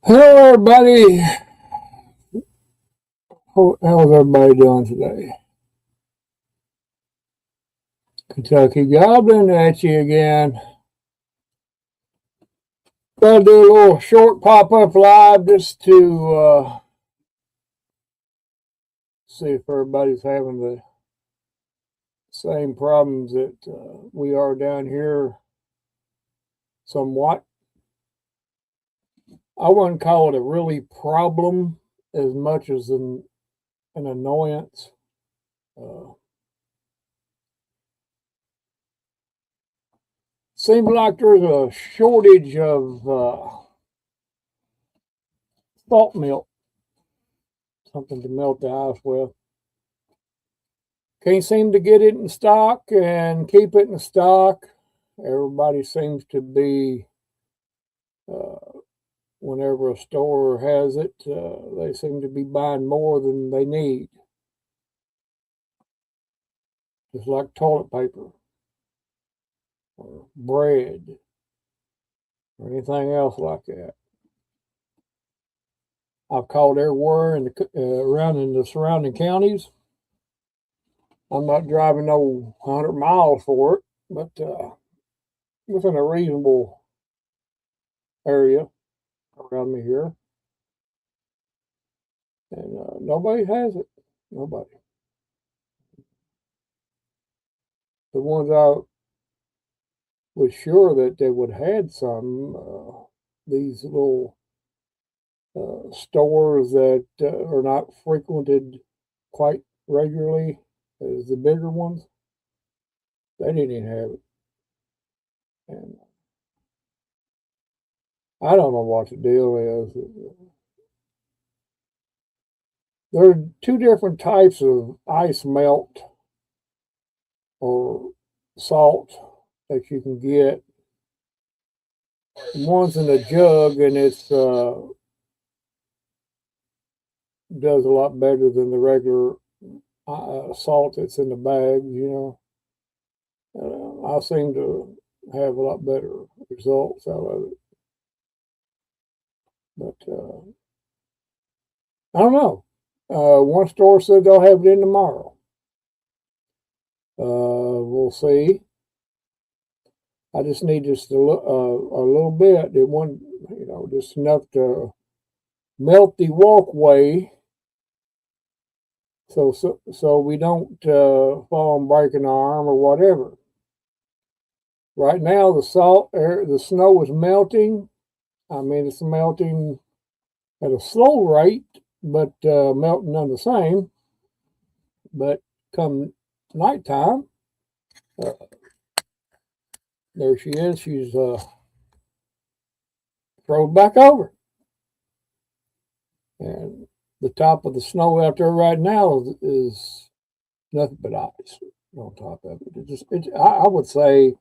Hello, everybody. How's everybody doing today? Kentucky Goblin at you again. Gonna do a little short pop-up live just to see if everybody's having the same problems that we are down here somewhat. I wouldn't call it a really problem as much as an annoyance. Seems like there's a shortage of salt milk, something to melt the ice with. Can't seem to get it in stock and keep it in stock. Everybody seems to be, whenever a store has it, they seem to be buying more than they need. Just like toilet paper or bread or anything else like that. I've called everywhere around in the surrounding counties. I'm not driving no 100 miles for it, but within a reasonable area around me here. And nobody has it. Nobody. The ones I was sure that they would have had some, these little stores that are not frequented quite regularly as the bigger ones, they didn't even have it. And I don't know what the deal is. There are two different types of ice melt or salt that you can get. One's in a jug, and it's does a lot better than the regular salt that's in the bags. I seem to have a lot better results out of it. But I don't know. One store said they'll have it in tomorrow. We'll see. I just need just a little bit. It wasn't, just enough to melt the walkway, so we don't fall and break an arm or whatever. Right now, the snow is melting. I mean, it's melting at a slow rate, but melting none the same. But come nighttime, there she is. She's rolled back over. And the top of the snow out there right now is nothing but ice on top of it. I would say,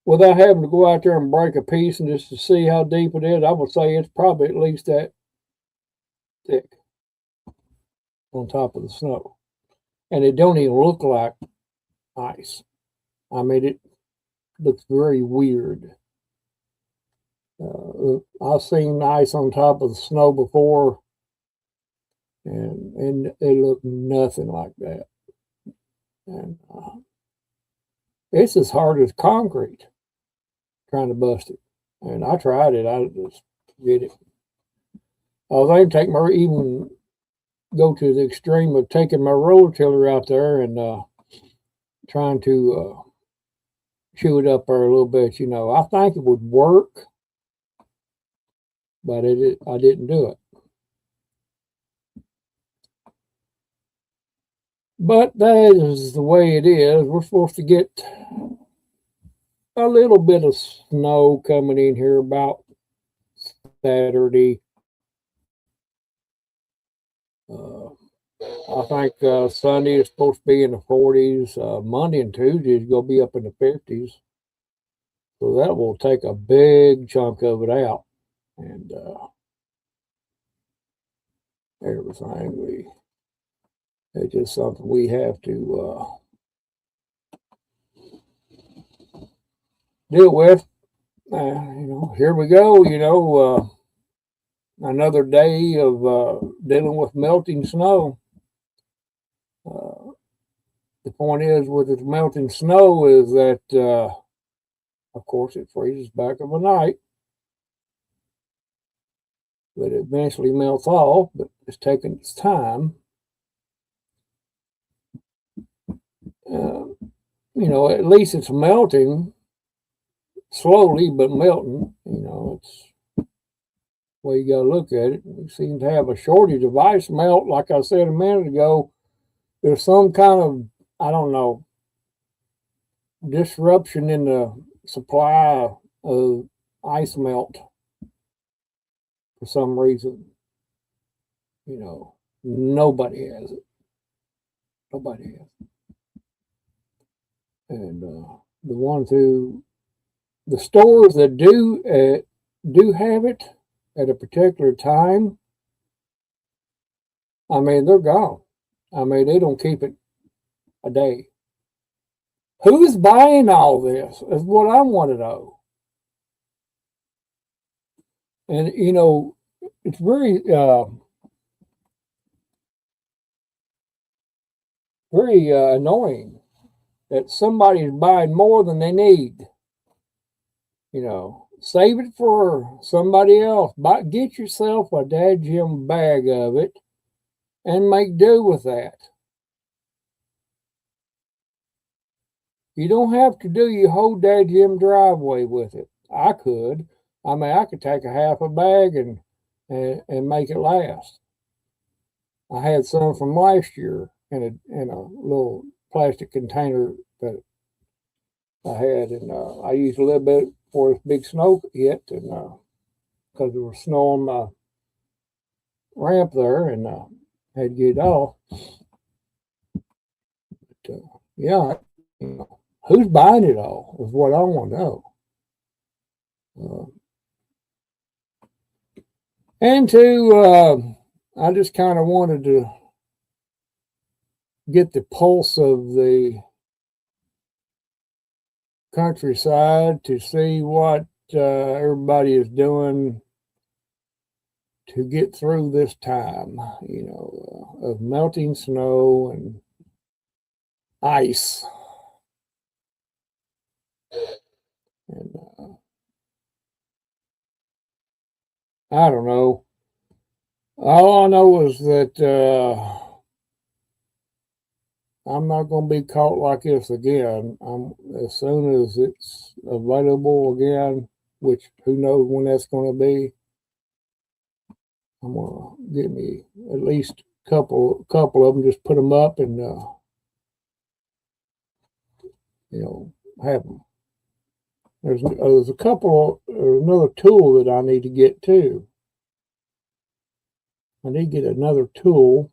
without having to go out there and break a piece and just to see how deep it is, I would say it's probably at least that thick on top of the snow. And it don't even look like ice. I mean, it looks very weird. I've seen ice on top of the snow before, and it looked nothing like that. And it's as hard as concrete trying to bust it. And I tried it. I just did it. I was able to even go to the extreme of taking my roller tiller out there and trying to chew it up there a little bit. I think it would work, but I didn't do it. But that is the way it is. We're supposed to get a little bit of snow coming in here about Saturday. I think Sunday is supposed to be in the 40s. Monday and Tuesday is going to be up in the 50s. So that will take a big chunk of it out. And everything. It's just something we have to deal with. Here we go. another day of dealing with melting snow. The point is with the melting snow is that, of course, it freezes back of a night, but it eventually melts off, but it's taking its time. At least it's melting slowly, but melting. It's the way you got to look at it. We seem to have a shortage of ice melt. Like I said a minute ago, there's some kind of, I don't know, disruption in the supply of ice melt for some reason. Nobody has it. Nobody has it. And the stores that do have it at a particular time, I mean, they're gone. I mean, they don't keep it a day. Who's buying all this is what I want to know. And, it's very, very annoying that somebody's buying more than they need. Save it for somebody else. Get yourself a dadgum bag of it and make do with that. You don't have to do your whole dadgum driveway with it. I could. I mean, I could take a half a bag and make it last. I had some from last year in a little plastic container that I had, and I used a little bit before this big snow hit, and because there was snow on my ramp there, and had to get it off. But, yeah, who's buying it all is what I want to know. I just kind of wanted to get the pulse of the countryside to see what everybody is doing to get through this time, of melting snow and ice. And I don't know. All I know is that I'm not going to be caught like this again. As soon as it's available again, which who knows when that's going to be, I'm going to get me at least a couple of them, just put them up and, have them. There's another tool that I need to get too. I need to get another tool.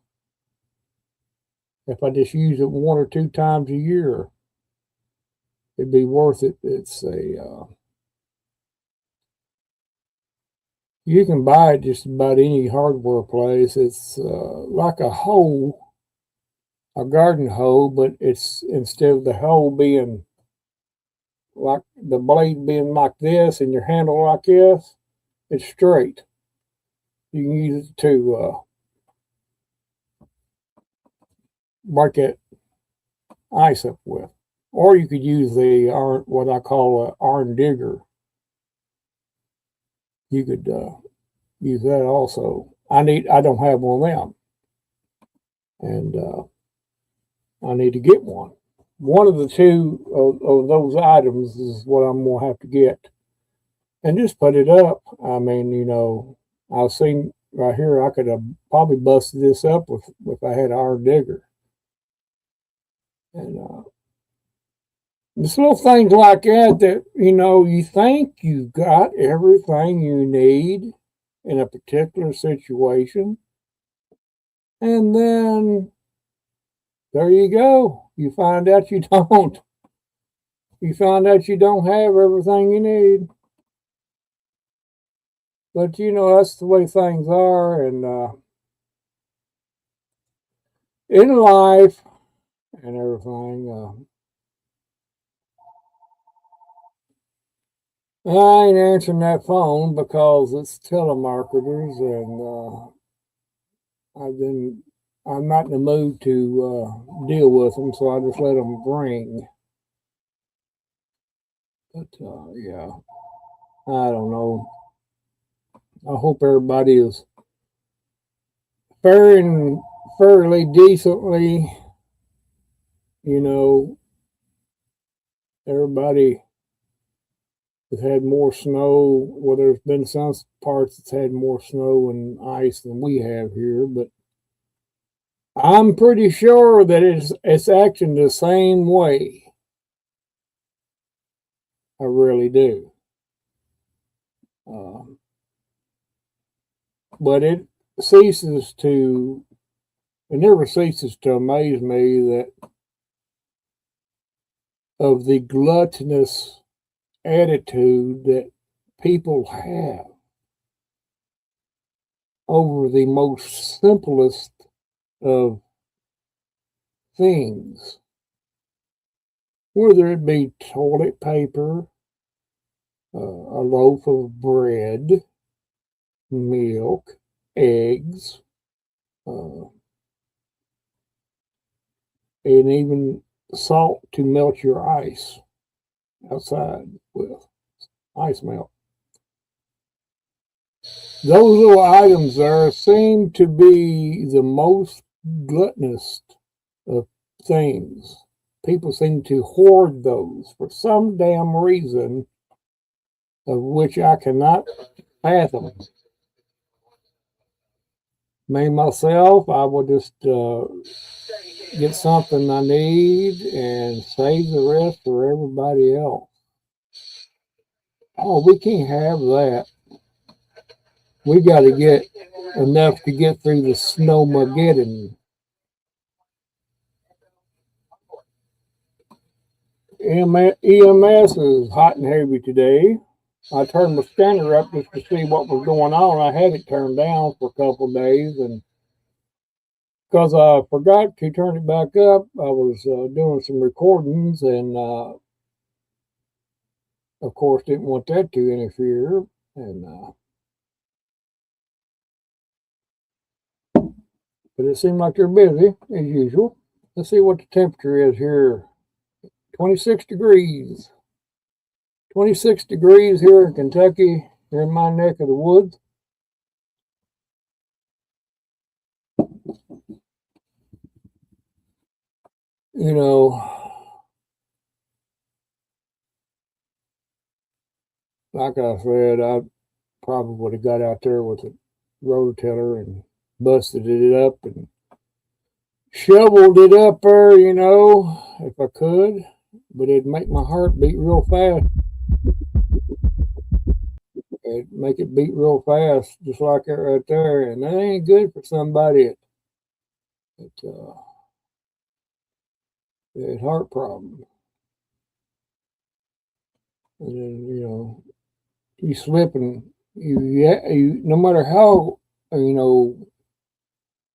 If I just use it 1 or 2 times a year, it'd be worth it. It's you can buy it just about any hardware place. It's like a hoe, a garden hoe, but it's instead of the hoe being like the blade being like this and your handle like this, it's straight. You can use it to break that ice up with. Or you could use the what I call an iron digger. You could use that also. I don't have one of them, and I need to get one. One of the two of those items is what I'm gonna have to get, and just put it up. I mean, I've seen right here. I could have probably busted this up if I had an iron digger, and just little things like that you think you've got everything you need in a particular situation, and then there you go. You find out you don't. You find out you don't have everything you need. But that's the way things are, and in life and everything. I ain't answering that phone because it's telemarketers, and I'm not in the mood to deal with them, so I just let them ring. But yeah, I don't know. I hope everybody is faring fairly decently. You know, everybody has had more snow. Well, there's been some parts that's had more snow and ice than we have here, but I'm pretty sure that it's acting the same way. I really do. Um, but it ceases to, it never ceases to amaze me that of the gluttonous attitude that people have over the most simplest of things, whether it be toilet paper, a loaf of bread, milk, eggs, uh, and even salt to melt your ice outside with ice melt. Those little items there seem to be the most gluttonous of things. People seem to hoard those for some damn reason of which I cannot fathom. Me, myself, I will just get something I need and save the rest for everybody else. Oh, we can't have that. We got to get enough to get through the snowmageddon. EMS is hot and heavy today. I turned my scanner up just to see what was going on. I had it turned down for a couple of days, and because I forgot to turn it back up, I was doing some recordings, and of course didn't want that to interfere. And but it seemed like they're busy as usual. Let's see what the temperature is here. 26 degrees. 26 degrees here in Kentucky, here in my neck of the woods. You know, like I said, I probably would have got out there with a rototiller and busted it up and shoveled it up there, if I could. But it'd make my heart beat real fast. It'd make it beat real fast, just like that right there. And that ain't good for somebody that had heart problems. And then, you slip and you no matter how,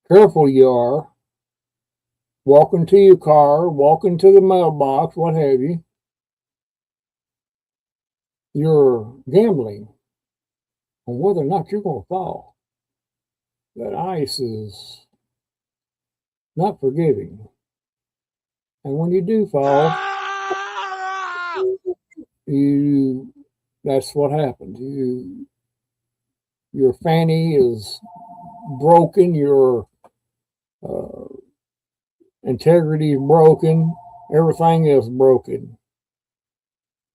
careful you are, walking to your car, walking to the mailbox, what have you, you're gambling on whether or not you're going to fall. That ice is not forgiving. And when you do fall, that's what happens. Your fanny is broken, your uh, integrity is broken, everything is broken.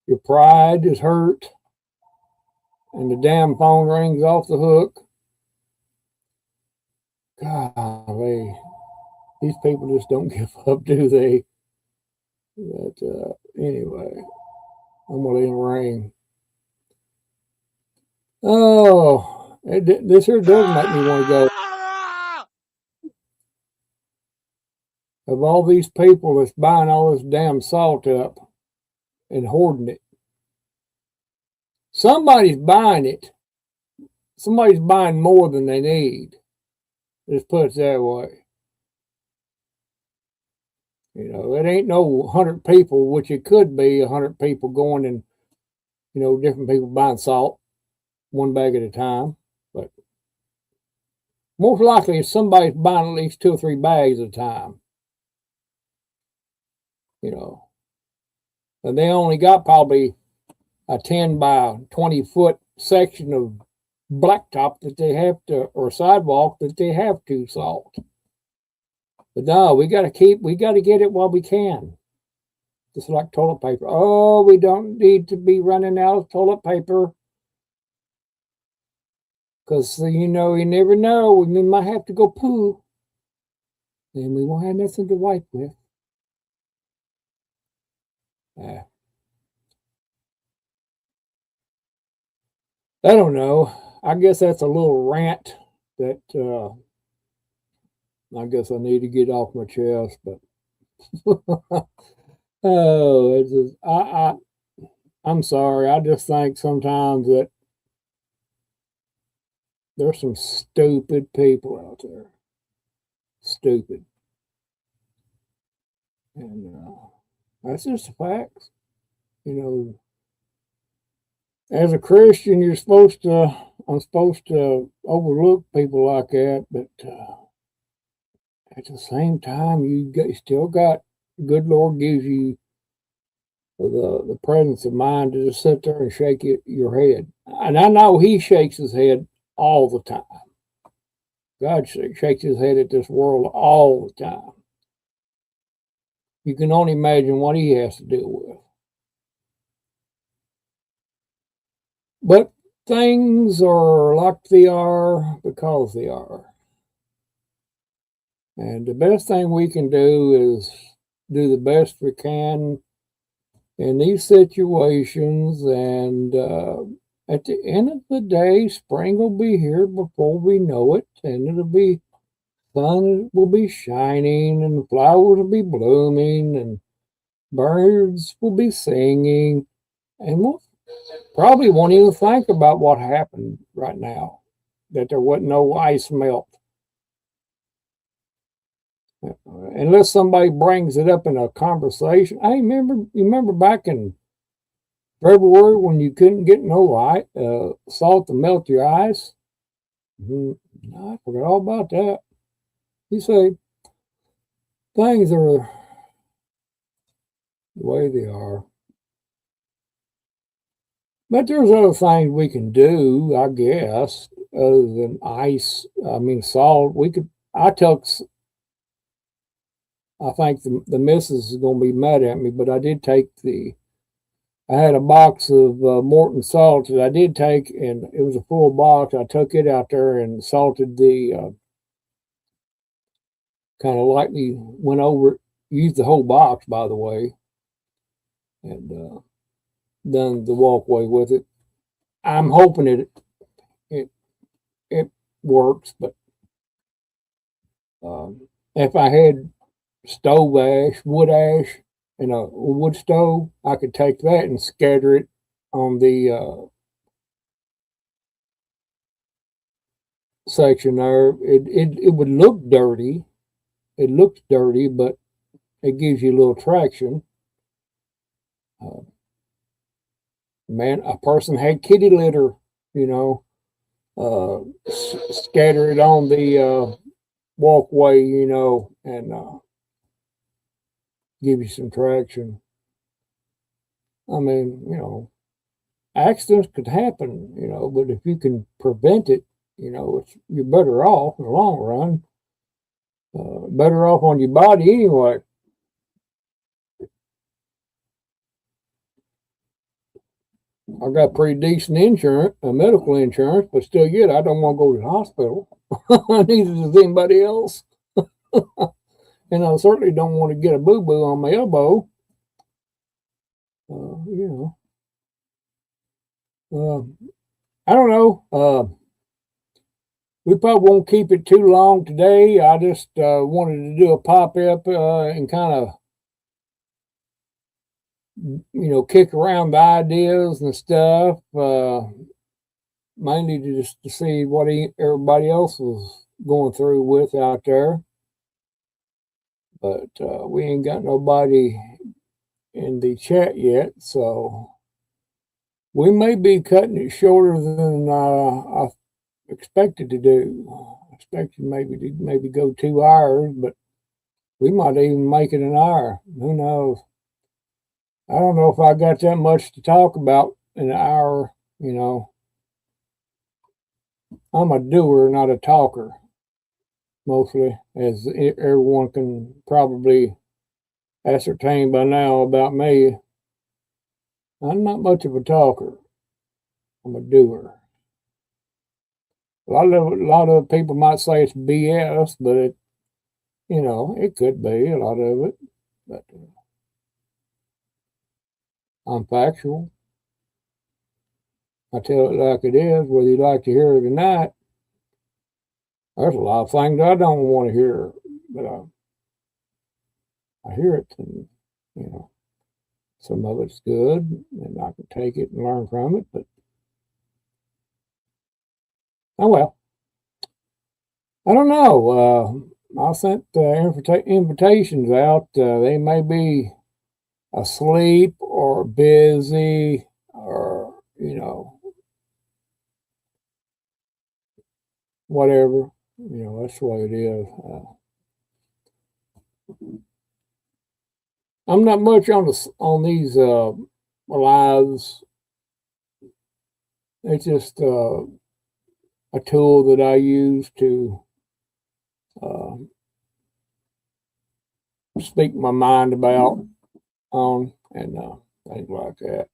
Your pride is hurt, and the damn phone rings off the hook. Golly, these people just don't give up, do they? But anyway, I'm gonna let it ring. Oh, this here does make me want to go. Of all these people that's buying all this damn salt up and hoarding it, somebody's buying it. Somebody's buying more than they need. Just put it that way. It ain't no 100 people, which it could be 100 people going and, different people buying salt, one bag at a time. But most likely, somebody's buying at least 2 or 3 bags at a time. And they only got probably a 10 by 20 foot section of blacktop that they have to, or sidewalk that they have to salt. But no, we got to get it while we can. Just like toilet paper. Oh, we don't need to be running out of toilet paper. Because, you never know. We might have to go poo. And we won't have nothing to wipe with. I don't know. I guess that's a little rant that I guess I need to get off my chest. But oh, it's just, I'm sorry. I just think sometimes that there's some stupid people out there. Stupid. And that's just a fact. As a Christian, I'm supposed to overlook people like that, but at the same time, you still got, good Lord gives you the presence of mind to just sit there and shake your head. And I know he shakes his head all the time. God shakes his head at this world all the time. You can only imagine what he has to deal with. But things are like they are because they are. And the best thing we can do is do the best we can in these situations. And at the end of the day, spring will be here before we know it. And sun will be shining, and flowers will be blooming, and birds will be singing. And we'll probably won't even think about what happened right now, that there wasn't no ice melt. Unless somebody brings it up in a conversation. You remember back in February when you couldn't get no salt to melt your ice? I forgot all about that. You say things are the way they are. But there's other things we can do, I guess, other than salt. I think the missus is going to be mad at me, but I had a box of Morton salt that I did take, and it was a full box. I took it out there and salted kind of lightly went over it, used the whole box, by the way, and done the walkway with it. I'm hoping it works, but if I had wood ash, in a wood stove, I could take that and scatter it on the section there. It would look dirty. It looks dirty, but it gives you a little traction. Man, a person had kitty litter, scatter it on the walkway, and give you some traction. I mean, accidents could happen, but if you can prevent it, you're better off in the long run. Better off on your body anyway. I got pretty decent insurance, medical insurance, but still yet I don't want to go to the hospital. Neither does anybody else. And I certainly don't want to get a boo-boo on my elbow. I don't know. We probably won't keep it too long today. I just wanted to do a pop-up and kind of, kick around the ideas and stuff. Mainly just to see what everybody else was going through with out there. But we ain't got nobody in the chat yet, so we may be cutting it shorter than I expected to do. I expected maybe go 2 hours, but we might even make it an hour. Who knows? I don't know if I got that much to talk about in an hour. You know, I'm a doer, not a talker, mostly, as everyone can probably ascertain by now about me. I'm not much of a talker. I'm a doer. A lot of people might say it's BS, but it could be a lot of it. But I'm factual. I tell it like it is, whether you like to hear it or not. There's a lot of things I don't want to hear, but I hear it, and some of it's good, and I can take it and learn from it. But oh well, I don't know. I sent invitations out. They may be asleep or busy, or whatever. That's the way it is. I'm not much on these lives. It's just a tool that I use to speak my mind about on and things like that.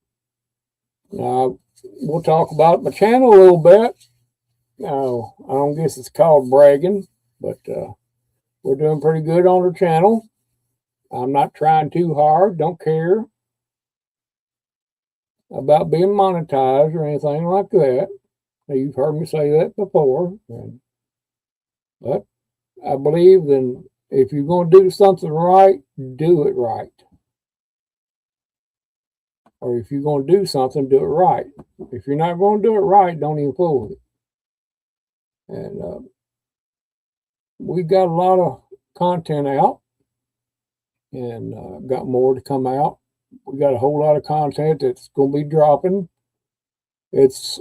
Now we'll talk about my channel a little bit. Now I don't guess it's called bragging, but we're doing pretty good on the channel. I'm not trying too hard. Don't care about being monetized or anything like that. Now, you've heard me say that before, but I believe that if you're going to do something right, do it right. Or if you're going to do something, do it right. If you're not going to do it right, don't even fool with it. And we got a lot of content out, and got more to come out. We got a whole lot of content that's going to be dropping.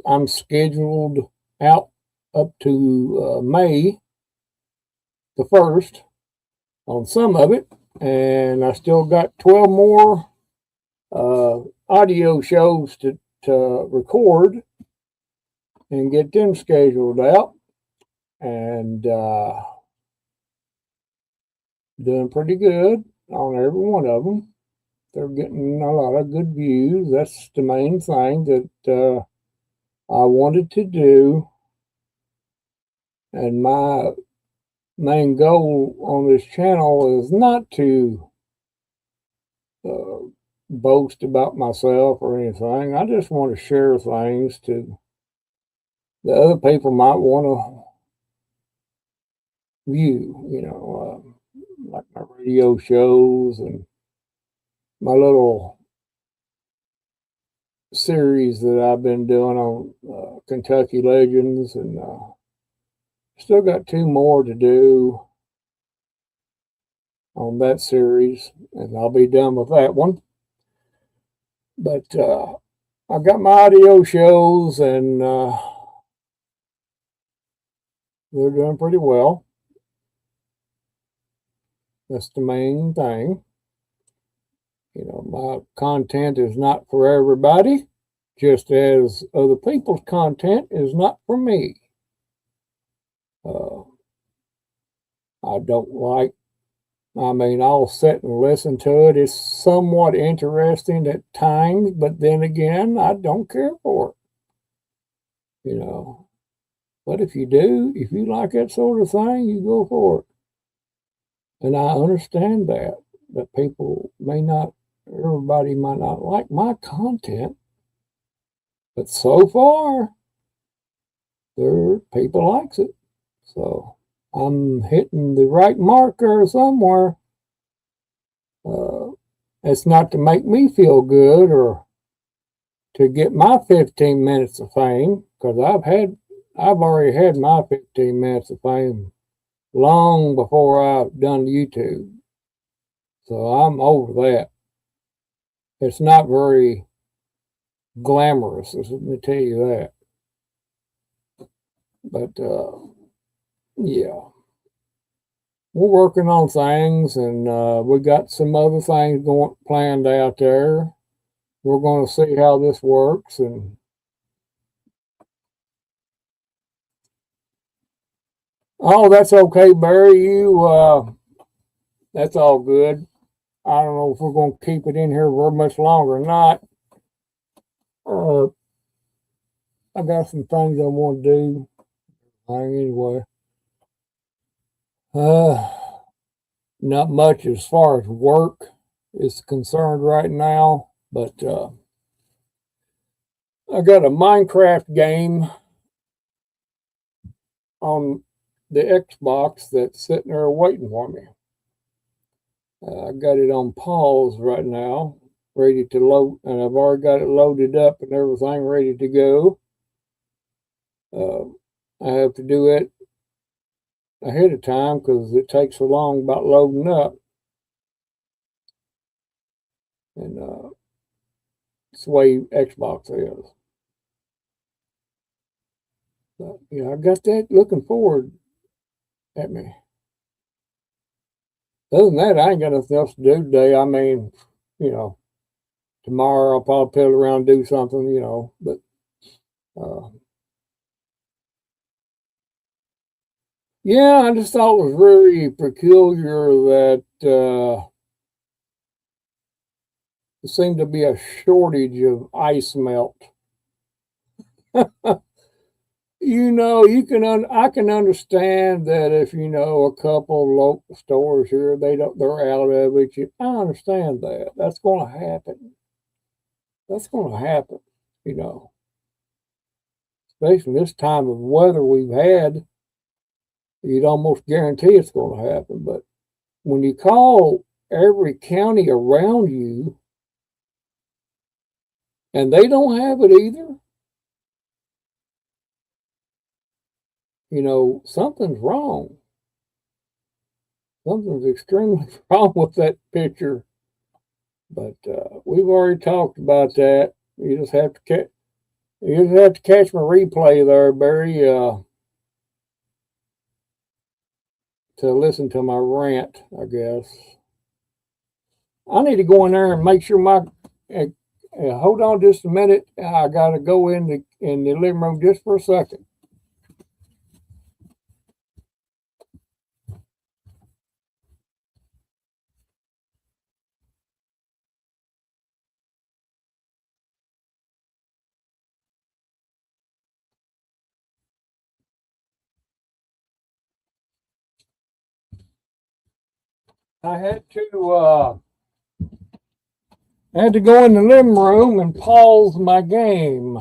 I'm scheduled out up to May the 1st on some of it, and I still got 12 more audio shows to record and get them scheduled out, and doing pretty good on every one of them. They're getting a lot of good views. That's the main thing that I wanted to do, and my main goal on this channel is not to boast about myself or anything. I just want to share things to the other people might want to view, like my radio shows and my little series that I've been doing on Kentucky Legends, and still got 2 more to do on that series, and I'll be done with that one. But I got my audio shows, and they're doing pretty well. That's the main thing. My content is not for everybody, just as other people's content is not for me. I don't like, I'll sit and listen to it. It's somewhat interesting at times, but then again, I don't care for it. But if you like that sort of thing, you go for it. And I understand that everybody might not like my content, but so far, people likes it. So I'm hitting the right marker somewhere. It's not to make me feel good or to get my 15 minutes of fame, because I've already had my 15 minutes of fame long before I've done YouTube. So I'm over that. It's not very glamorous, let me tell you that. But yeah, we're working on things, and we got some other things going planned out there. We're going to see how this works, and oh, that's okay, Barry. That's all good. I don't know if we're going to keep it in here very much longer or not. Uh, I got some things I want to do. Anyway, uh, not much as far as work is concerned right now, but I got a Minecraft game on the Xbox that's sitting there waiting for me. I got it on pause right now, ready to load, and I've already got it loaded up and everything ready to go. I have to do it ahead of time because it takes so long about loading up. And it's the way Xbox is. But, you know, I got that looking forward at me. Other than that, I ain't got nothing else to do today. I mean, you know, tomorrow I'll probably piddle around and do something, you know, but yeah, I just thought it was very peculiar that there seemed to be a shortage of ice melt. You know, I can understand that if you know a couple local stores here, they're out of it. I understand that. That's going to happen. That's going to happen. You know, especially this time of weather we've had, you'd almost guarantee it's going to happen. But when you call every county around you and they don't have it either, you know, something's wrong. Something's extremely wrong with that picture. But we've already talked about that. You just have to catch my replay there, Barry, to listen to my rant, I guess. I need to go in there and make sure my. Hold on just a minute. I got to go in the living room just for a second. I had to go in the living room and pause my game.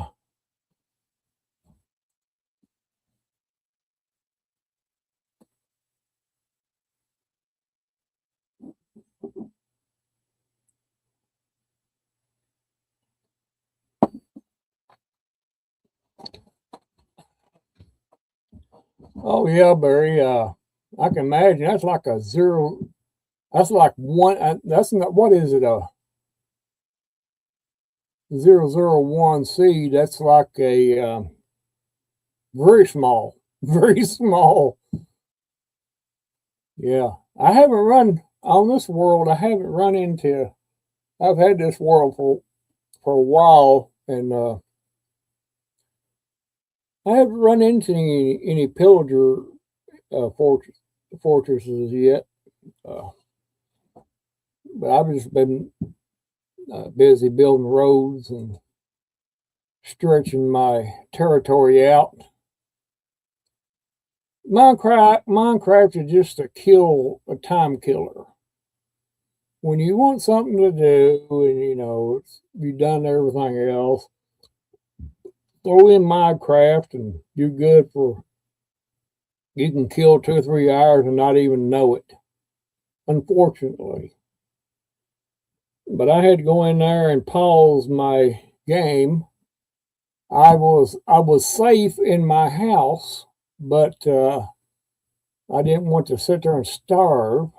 Oh yeah, Barry. I can imagine that's like a zero. That's like one. That's not. What is it? A 001 seed. That's like a very small, very small. Yeah, I haven't run on this world. I haven't run into. I've had this world for a while, and I haven't run into any pillager fortresses yet. Uh, but I've just been busy building roads and stretching my territory out. Minecraft is just a time killer. When you want something to do and you know you've done everything else, throw in Minecraft and you're good for. You can kill 2 or 3 hours and not even know it. Unfortunately, but I had to go in there and pause my game. I was safe in my house, but I didn't want to sit there and starve,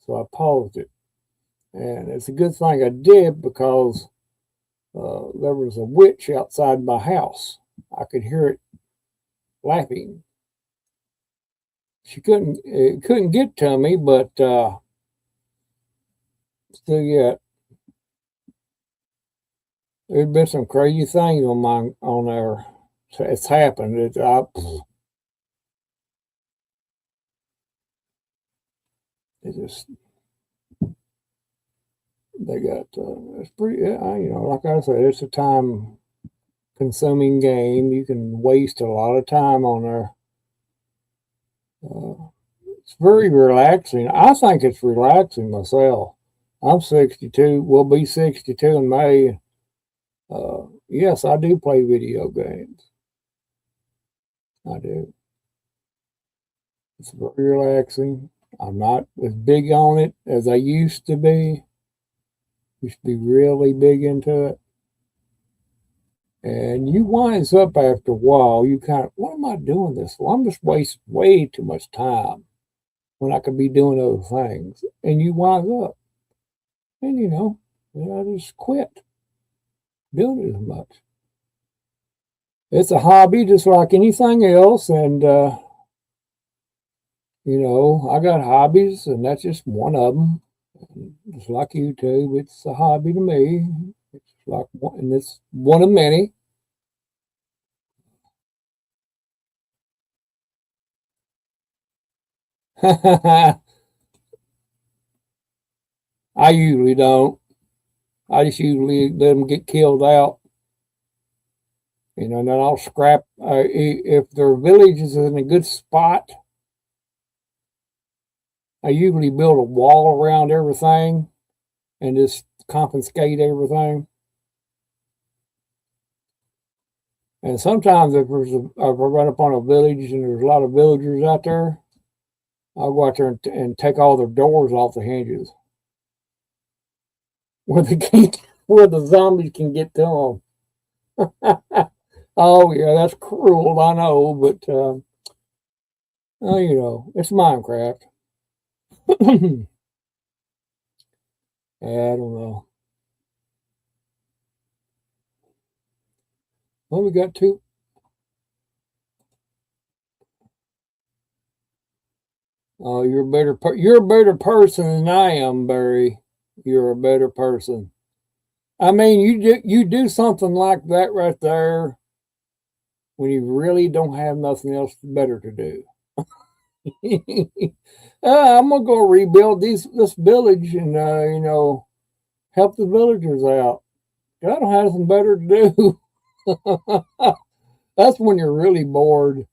so I paused it. And it's a good thing I did because there was a witch outside my house. I could hear it laughing. It couldn't get to me, but still yet, there's been some crazy things on there. It's happened. It just they got it's pretty. Like I said, it's a time consuming game. You can waste a lot of time on there. It's very relaxing. I think it's relaxing myself. I'm 62. Will be 62 in May. Yes, I do play video games. I do. It's very relaxing. I'm not as big on it as I used to be. Used to be really big into it. And you winds up after a while, you kind of, what am I doing this for? I'm just wasting way too much time when I could be doing other things. And you wind up. And I just quit doing it as much. It's a hobby just like anything else. And, I got hobbies, and that's just one of them. Just like YouTube, it's a hobby to me. It's like one, and it's one of many. I usually don't. I just usually let them get killed out. And then I'll scrap. If their village is in a good spot, I usually build a wall around everything and just confiscate everything. And sometimes if I run up on a village and there's a lot of villagers out there, I'll go out there and take all their doors off the hinges, where where the zombies can get to them. Oh yeah, that's cruel, I know, but it's Minecraft. I don't know. Well, we got two. Oh, you're a better person than I am, Barry. You're a better person. I mean, you do something like that right there when you really don't have nothing else better to do. I'm gonna go rebuild this village and help the villagers out. I don't have nothing better to do. That's when you're really bored,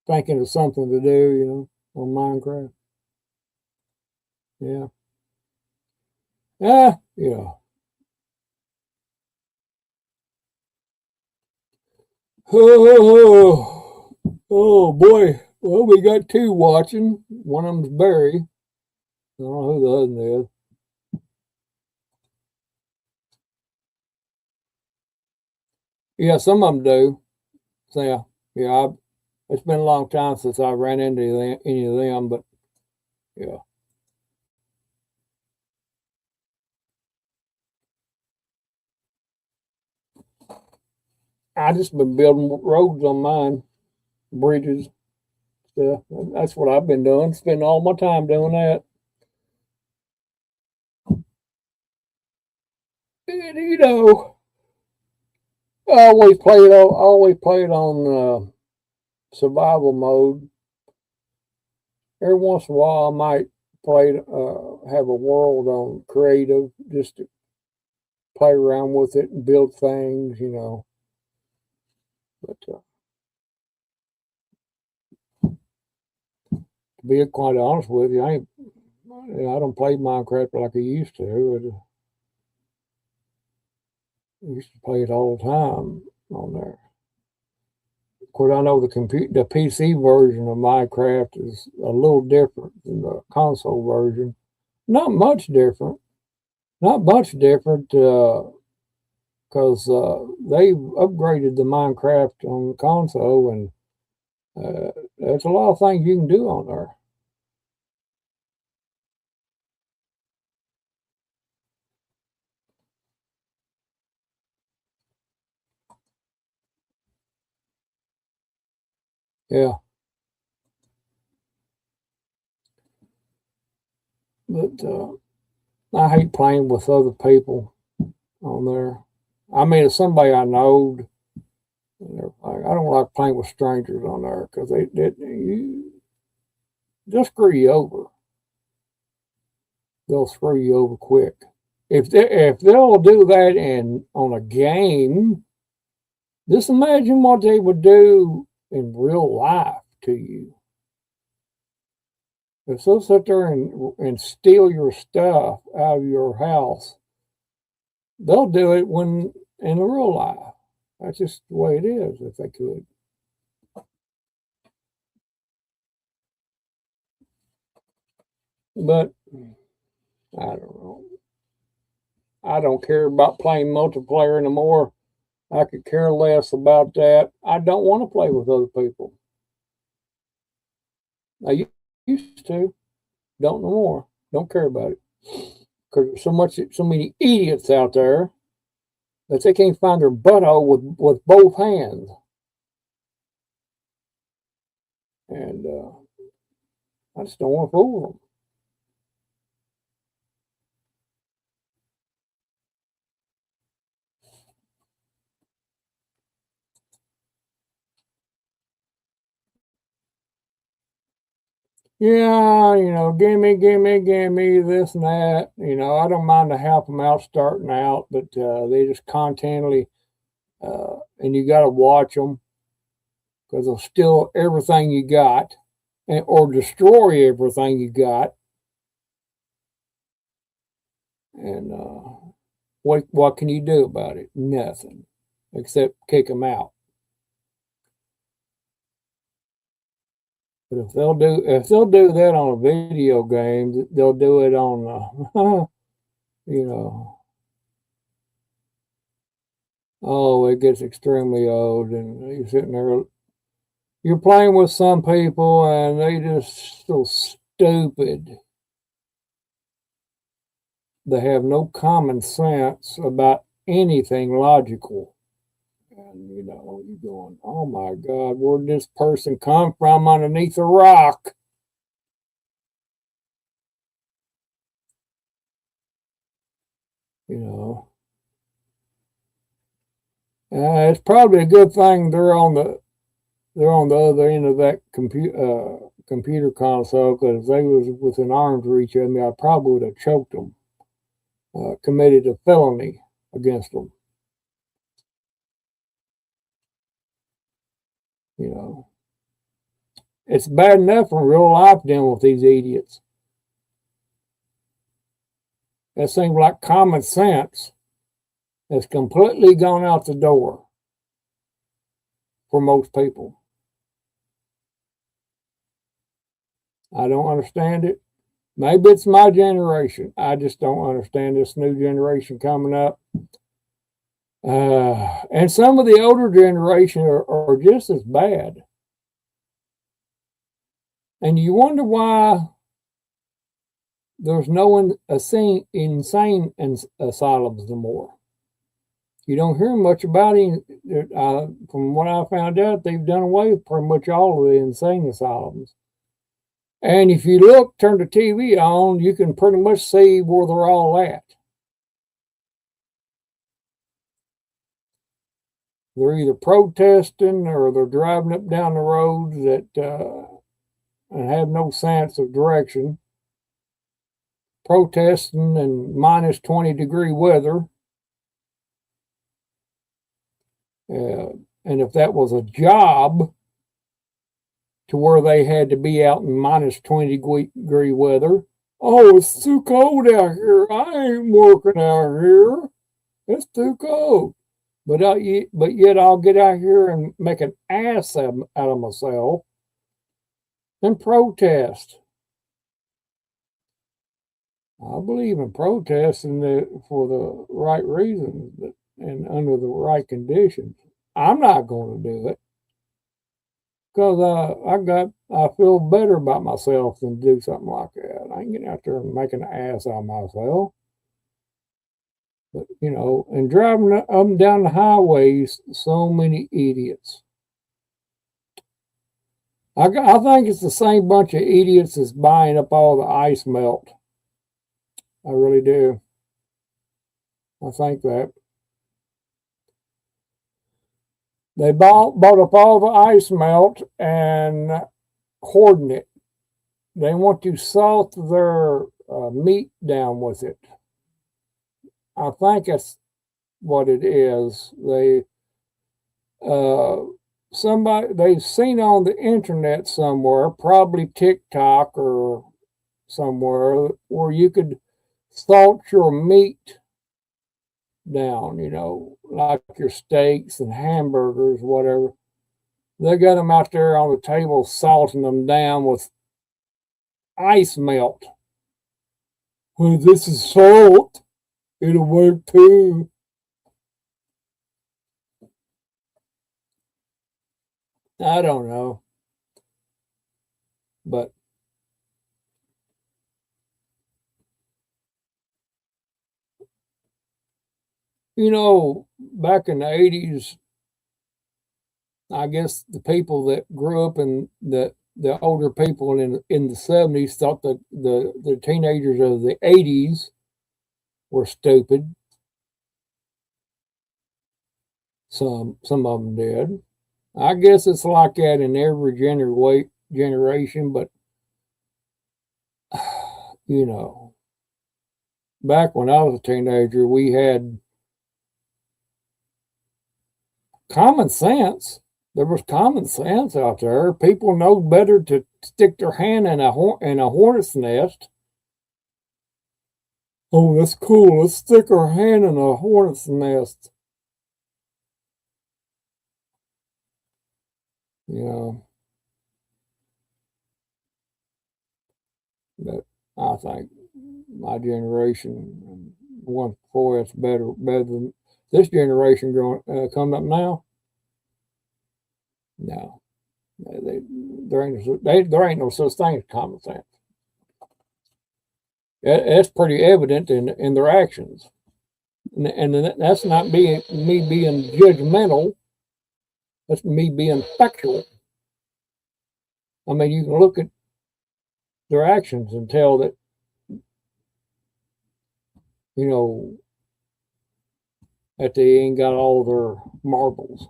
thinking of something to do, on Minecraft. Yeah. Yeah. Oh, oh boy. Well, we got two watching. One of them's Barry. I don't know who the other one is. Yeah, some of them do. So, yeah, it's been a long time since I ran into any of them, but yeah. I just been building roads on mine, bridges. So that's what I've been doing. Spending all my time doing that. And, I always played on survival mode. Every once in a while, I might have a world on creative just to play around with it and build things. But to be quite honest with you, I don't play Minecraft like I used to. I used to play it all the time on there. Of course, I know the PC version of Minecraft is a little different than the console version. Not much different. Not much different because they've upgraded the Minecraft on the console, and there's a lot of things you can do on there. Yeah. But I hate playing with other people on there. I mean, if somebody I knowed, I don't like playing with strangers on there because they'll screw you over. They'll screw you over quick. If they'll do that on a game, just imagine what they would do in real life to you. If they'll sit there and steal your stuff out of your house, they'll do it when in real life. That's just the way it is if they could. But I don't know. I don't care about playing multiplayer anymore. I could care less about that. I don't want to play with other people. I used to. Don't no more. Don't care about it. Because there's so many idiots out there that they can't find their butthole with both hands. And I just don't want to fool them. Yeah, gimme, this and that. I don't mind to help them out starting out, but they just continually, and you got to watch them because they'll steal everything you got or destroy everything you got. And what can you do about it? Nothing, except kick them out. But if they'll do that on a video game, they'll do it on oh, it gets extremely old, and you're sitting there, you're playing with some people, and they just so stupid. They have no common sense about anything logical. And you're going, oh my God, where'd this person come from underneath a rock? It's probably a good thing they're on the other end of that computer console, because if they was within arm's reach of me, I probably would have choked them, committed a felony against them. It's bad enough in real life dealing with these idiots. It seems like common sense has completely gone out the door for most people. I don't understand it. Maybe it's my generation. I just don't understand this new generation coming up. And some of the older generation are just as bad. And you wonder why there's no insane asylums no more. You don't hear much about it. From what I found out, they've done away with pretty much all of the insane asylums. And if you turn the TV on, you can pretty much see where they're all at. They're either protesting or they're driving up down the roads and have no sense of direction, protesting in minus 20-degree weather. And if that was a job to where they had to be out in minus 20-degree weather, oh, it's too cold out here. I ain't working out here. It's too cold. But yet I'll get out here and make an ass out of myself and protest. I believe in protesting for the right reasons and under the right conditions. I'm not going to do it because I feel better about myself than do something like that. I ain't getting out there and making an ass out of myself. But, and driving up and down the highways, so many idiots. I think it's the same bunch of idiots that's buying up all the ice melt. I really do. I think that. They bought up all the ice melt and hoarding it. They want to salt their meat down with it. I think that's what it is. Somebody they've seen on the internet somewhere, probably TikTok or somewhere, where you could salt your meat down, like your steaks and hamburgers, whatever. They got them out there on the table salting them down with ice melt. Well, this is salt. It'll work too. I don't know. But back in the 80s, I guess the people that grew up in the older people in the 70s thought that the teenagers of the 80s were stupid. Some of them did. I guess it's like that in every generation, but back when I was a teenager, we had common sense. There was common sense out there. People know better to stick their hand in a hornet's nest. Oh, that's cool. Let's stick our hand in a hornet's nest. But I think my generation, one before it's better than this generation coming up now. No, there ain't no such thing as common sense. That's pretty evident in their actions, and that's not me being judgmental. That's me being factual. I mean, you can look at their actions and tell that that they ain't got all their marbles.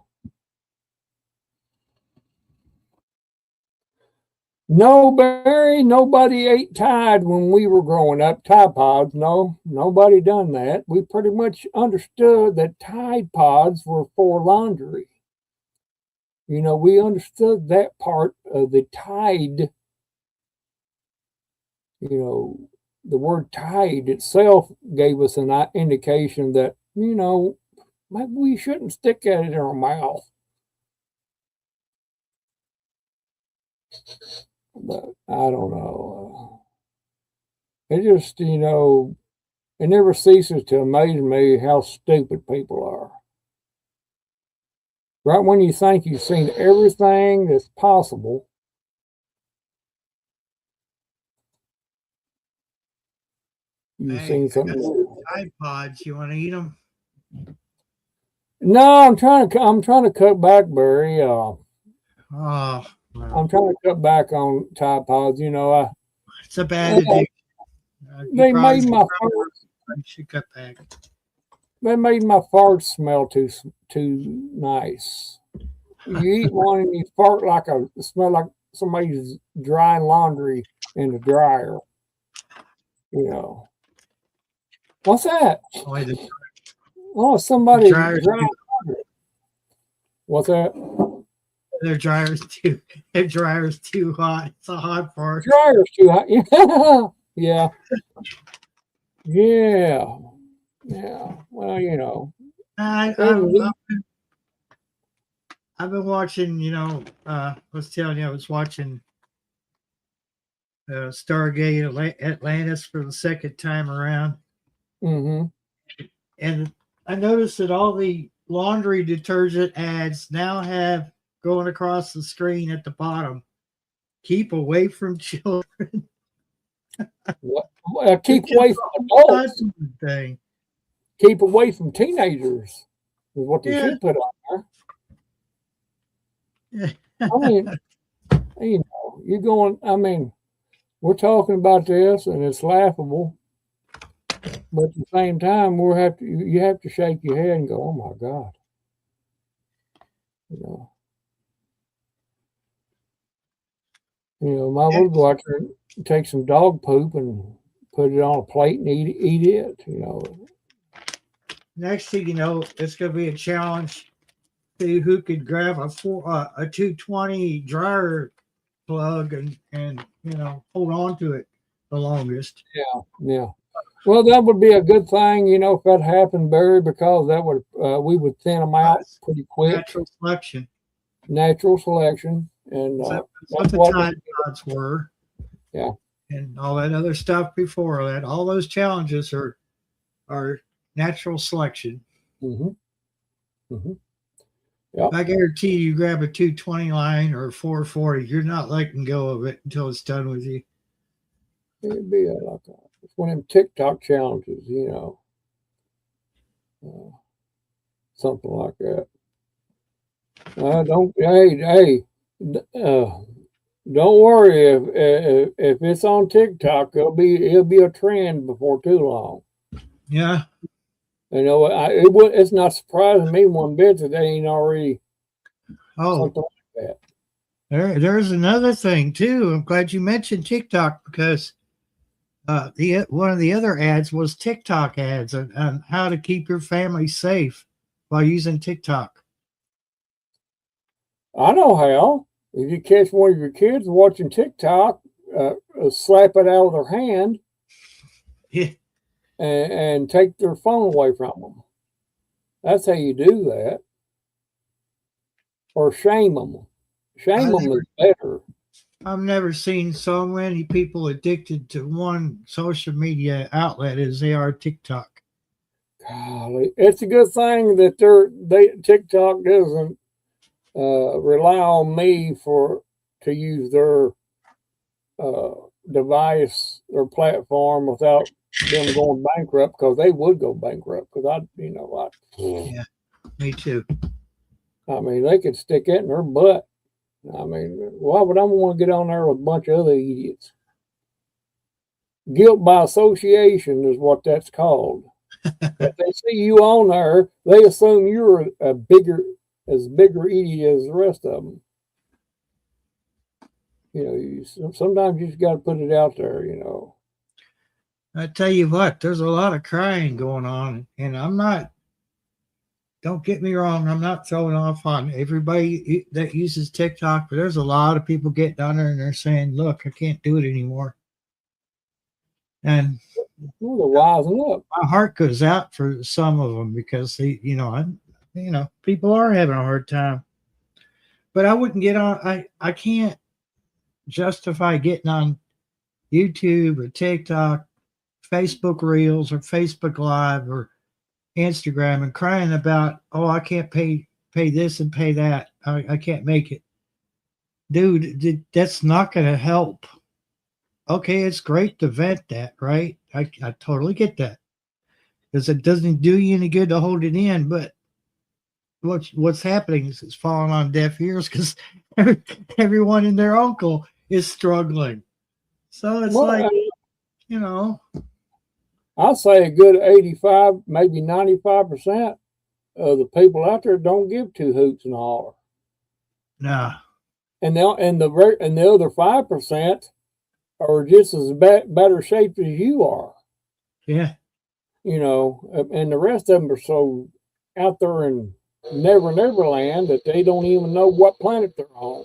No, Barry, nobody ate Tide when we were growing up. Tide Pods, no, nobody done that. We pretty much understood that Tide Pods were for laundry. We understood that part of the Tide. The word Tide itself gave us an indication that, maybe we shouldn't stick it in our mouth. But I don't know. It just, it never ceases to amaze me how stupid people are. Right when you think you've seen everything that's possible, you've seen something. Tide Pods, you want to eat them? No, I'm trying to cut back, Barry. Wow. I'm trying to cut back on Tide Pods. It's a bad addiction. They made my should cut back. They made my farts smell too nice. You eat one and you fart smell like somebody's drying laundry in the dryer. What's that? Oh, somebody drying laundry. What's that? Their dryer's too hot. It's a hot fart. Dryer's too hot. Yeah. Yeah. Yeah. Well, I've been watching, I was telling you, I was watching Stargate Atlantis for the second time around. Mm-hmm. And I noticed that all the laundry detergent ads now have going across the screen at the bottom, keep away from children. Keep away from adults. Thing. Keep away from teenagers is what they should put on there. I mean, you going, I mean, we're talking about this and it's laughable, but at the same time, you have to shake your head and go, oh my God. Mom would go out there and take some dog poop and put it on a plate and eat it, Next thing you know, it's going to be a challenge to who could grab a 220 dryer plug and hold on to it the longest. Yeah. Well, that would be a good thing, if that happened, Barry, because that would we would thin them out pretty quick. Natural selection, and that's what the Tide Pods were. Yeah, and all that other stuff before that. All those challenges are natural selection. Yep. I guarantee you grab a 220 line or a 440, you're not letting go of it until it's done with you. It'd be it's one of them TikTok challenges, something like that. Don't worry if it's on TikTok, it'll be a trend before too long. Yeah. It's not surprising me one bit that they ain't already something like that. There's another thing too. I'm glad you mentioned TikTok because one of the other ads was TikTok ads on how to keep your family safe while using TikTok. I know how. If you catch one of your kids watching TikTok, slap it out of their hand. Yeah. And take their phone away from them. That's how you do that. Or shame them. Shame them is better. I've never seen so many people addicted to one social media outlet as they are TikTok. Golly, it's a good thing that TikTok doesn't rely on me to use their device or platform without them going bankrupt, because they would go bankrupt. Because yeah, me too. I mean, they could stick it in their butt. I mean, why would I want to get on there with a bunch of other idiots? Guilt by association is what that's called. If they see you on there, they assume you're a bigger idiot as the rest of them. Sometimes you just got to put it out there. I tell you what, there's a lot of crying going on, and don't get me wrong, I'm not throwing off on everybody that uses TikTok, but there's a lot of people getting on there and they're saying, look, I can't do it anymore. And they're wising up. My heart goes out for some of them because people are having a hard time. But I wouldn't get on, I can't justify getting on YouTube or TikTok, Facebook Reels or Facebook Live or Instagram and crying about, oh, I can't pay this and pay that. I can't make it. Dude, that's not going to help. Okay, it's great to vent that, right? I totally get that. Because it doesn't do you any good to hold it in, but what's happening is it's falling on deaf ears because everyone and their uncle is struggling. So it's I'll say a good 85, maybe 95% of the people out there don't give two hoots and a holler. Nah. And the other 5% are just as better shape as you are. Yeah. And the rest of them are so out there in Never Land that they don't even know what planet they're on.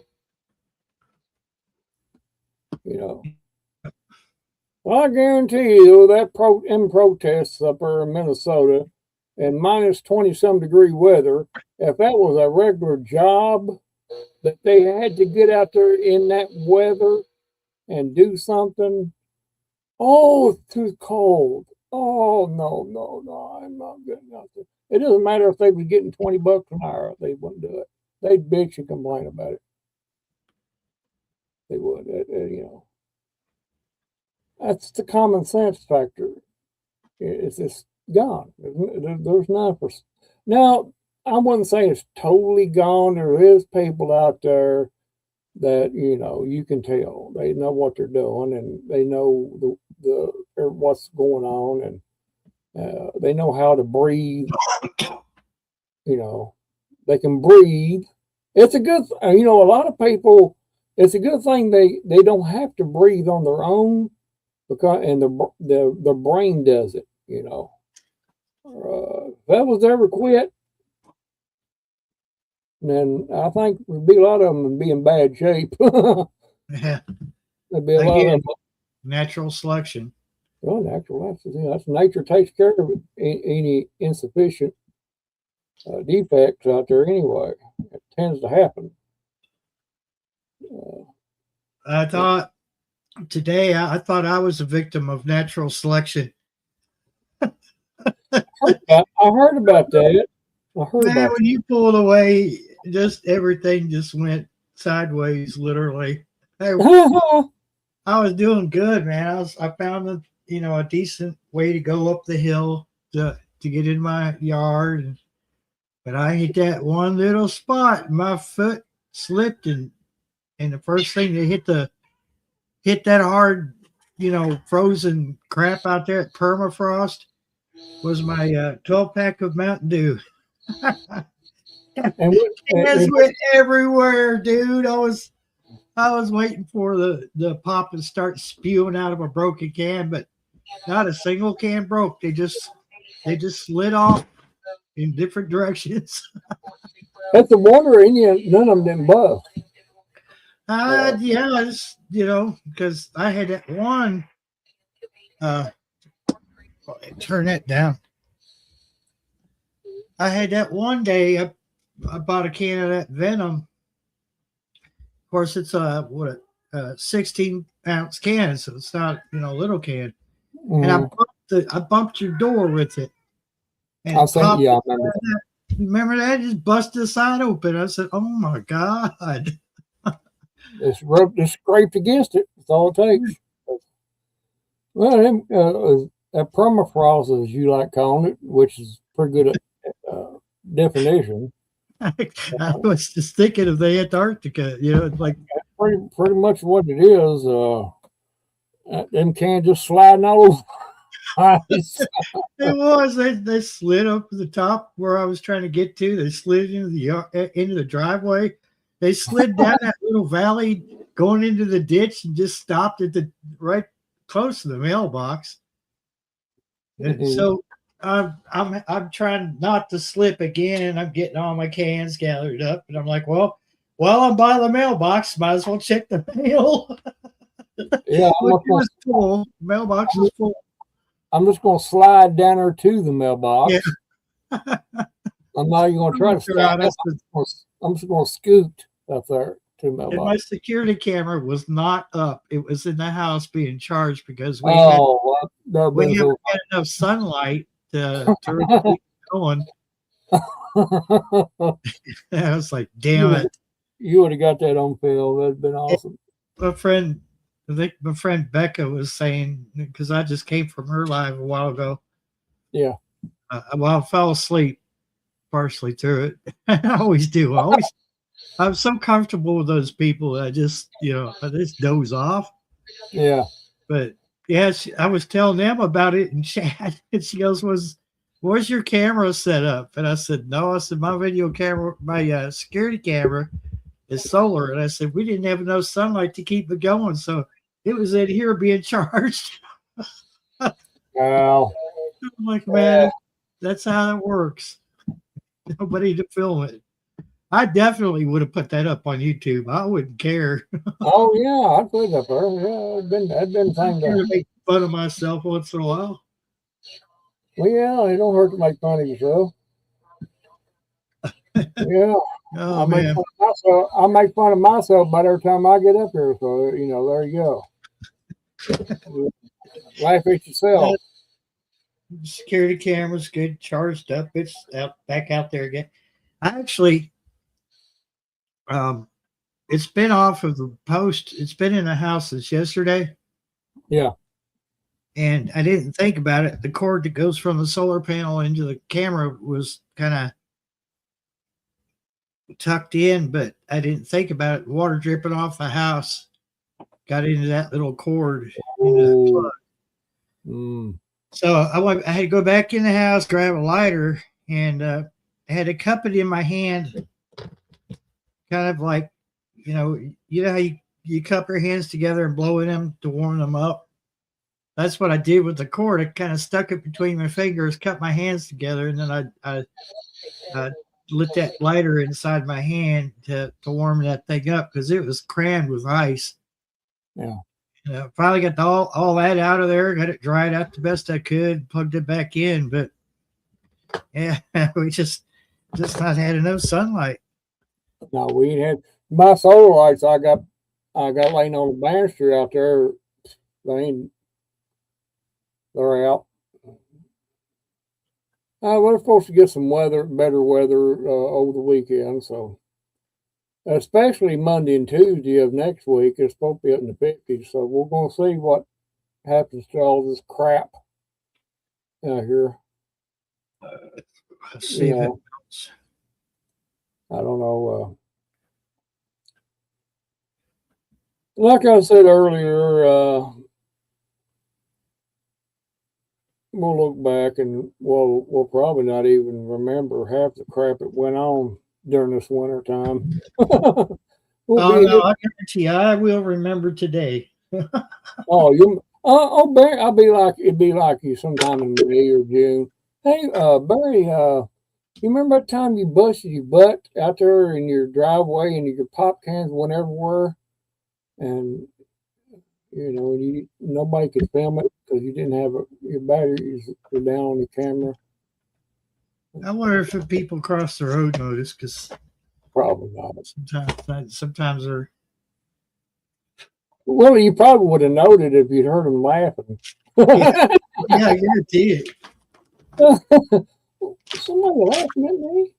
Well, I guarantee you that in protests up there in Minnesota and minus 20-some degree weather, if that was a regular job that they had to get out there in that weather and do something, oh, it's too cold. Oh, no, I'm not getting out there. It doesn't matter if they were getting $20 an hour, they wouldn't do it. They'd bitch and complain about it. They would, That's the common sense factor. It's just gone. There's none for. Now, I wouldn't say it's totally gone. There is people out there that, you know, you can tell they know what they're doing, and they know what's going on, and they know how to breathe. You know, they can breathe. It's a good, you know, a lot of people. It's a good thing they don't have to breathe on their own, because and the brain does it. You know, if that was ever quit, then I think there'd be a lot of them would be in bad shape. Yeah. There'd be a lot Again, of them. natural selection. Well, natural. That's nature takes care of any insufficient defects out there anyway. It tends to happen. I thought today, I thought I was a victim of natural selection. I heard about that. I heard Man, about when you pulled away, just everything just went sideways, literally. that. I was doing good, man. I found a decent way to go up the hill to get in my yard, but I hit that one little spot, and my foot slipped, and the first thing to hit that hard, frozen crap out there at permafrost was my 12-pack of Mountain Dew. and Cans went everywhere, dude. I was waiting for the pop to start spewing out of a broken can, but not a single can broke. They just slid off in different directions. that's a wonder none of them didn't bust. Yeah, because I had that one. Turn that down. I had that one day. I bought a can of that Venom. Of course, it's a 16-ounce can, so it's not a little can. And I bumped your door with it. And I think, yeah, I remember. Remember that? Just busted the side open. I said, "Oh my god!" Just scraped against it. That's all it takes. Well, that permafrost, as you like calling it, which is pretty good definition. I was just thinking of the Antarctica. It's like pretty much what it is. Them cans just sliding all over. It was. They slid up to the top where I was trying to get to. They slid into the driveway. They slid down that little valley going into the ditch and just stopped at the right close to the mailbox. And so I'm trying not to slip again, and I'm getting all my cans gathered up, and I'm like, well, while I'm by the mailbox, might as well check the mail. Yeah, was full. Mailbox was full. I'm just going to slide down there to the mailbox. Yeah. I'm not even going to try to slide. I'm just going to scoot up there to the mailbox. And my security camera was not up. It was in the house being charged because we haven't had enough sunlight to turn it on. I was like, damn it. You would have got that on film. That'd been awesome. I think my friend Becca was saying, because I just came from her live a while ago. Yeah. I fell asleep partially through it. I always do. I'm so comfortable with those people that I just doze off. Yeah. But yeah, I was telling them about it in chat, and she goes, "Where's your camera set up?" And I said, "No." I said, "My video camera, my security camera is solar." And I said, "We didn't have enough sunlight to keep it going, so it was in here being charged." Wow. I'm like, man, that's how it works. Nobody to film it. I definitely would have put that up on YouTube. I wouldn't care. Oh yeah, I'd put it up there. Yeah, I'd been trying to make fun of myself once in a while. Well, yeah, it don't hurt to make fun of yourself. Yeah. Oh, I make fun of myself by every time I get up here. So there you go. Laugh at yourself. Security camera's good, charged up. It's back out there again. I actually, it's been off of the post. It's been in the house since yesterday. Yeah. And I didn't think about it. The cord that goes from the solar panel into the camera was kind of tucked in, but I didn't think about it. Water dripping off the house got into that little cord in the Oh, plug. mm, So I had to go back in the house, grab a lighter, and I had a cup it in my hand, kind of like, you know how you cup your hands together and blow in them to warm them up. That's what I did with the cord. I kind of stuck it between my fingers, cut my hands together, and then I lit that lighter inside my hand to warm that thing up because it was crammed with ice. yeah. Finally got all that out of there, got it dried out the best I could, plugged it back in, but yeah, we just not had enough sunlight. No, we ain't had my solar lights. I got laying on the banister out there. They're out. We're supposed to get some better weather over the weekend. So, especially Monday and Tuesday of next week, it's supposed to be up in the 50s. So we're going to see what happens to all this crap out here. Let's see if it helps. I don't know. Like I said earlier, we'll look back and we'll probably not even remember half the crap that went on during this winter time. Oh no, I guarantee I will remember today. Barry, it'd be like you sometime in May or June. Hey, Barry, you remember that time you busted your butt out there in your driveway and your pop cans went everywhere, and nobody could film it because you didn't have your batteries were down on your camera. I wonder if people cross the road notice because probably not. Sometimes they're. Well, you probably would have noted if you'd heard them laughing. Yeah, I guarantee it. Somebody laughing at me.